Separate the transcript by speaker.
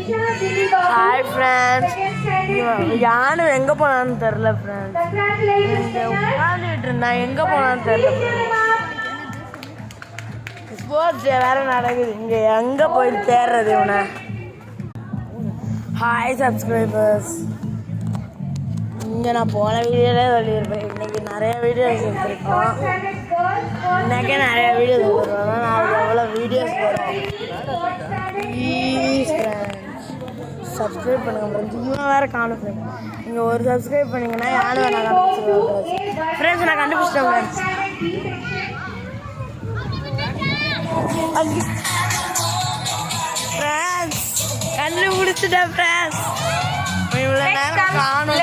Speaker 1: Hi friends. யானும் எங்கே போனான்னு தெரில ஃப்ரெண்ட்ஸ். இங்கே உட்காந்துட்டு இருந்தான், எங்கே போனான்னு தெரில. ஸ்போர்ட்ஸ் வேறு நடக்குது, இங்கே எங்கே போய் தேடுறது இவனை. Hi subscribers. இங்கே நான் போன வீடியோலே சொல்லியிருப்பேன், இன்றைக்கி நிறைய வீடியோஸ் எடுத்துருக்கோம். இன்றைக்கே நிறைய வீடியோஸ் எடுத்துருக்கோம். நாளைக்கு எவ்வளோ வீடியோஸ் வரும். ப்ளீஸ் ஃப்ரெண்ட்ஸ் சப்ஸ்கிரைப் பண்ணுங்கள் ஃப்ரெண்ட்ஸ். இவன் வேறு காணும் ஃப்ரெண்ட்ஸ். நீங்கள் ஒரு சப்ஸ்கிரைப் பண்ணிங்கன்னா யாரும் நான் கண்டுபிடிச்சிருவேன் ஃப்ரெண்ட்ஸ். நான் கண்டுபிடிச்சிட்டேன் ஃப்ரெண்ட்ஸ். ஃப்ரெண்ட்ஸ் கண்டுபிடிச்சிட்டேன் ஃப்ரெண்ட்ஸ். இவ்வளோ நேரம் காணும்.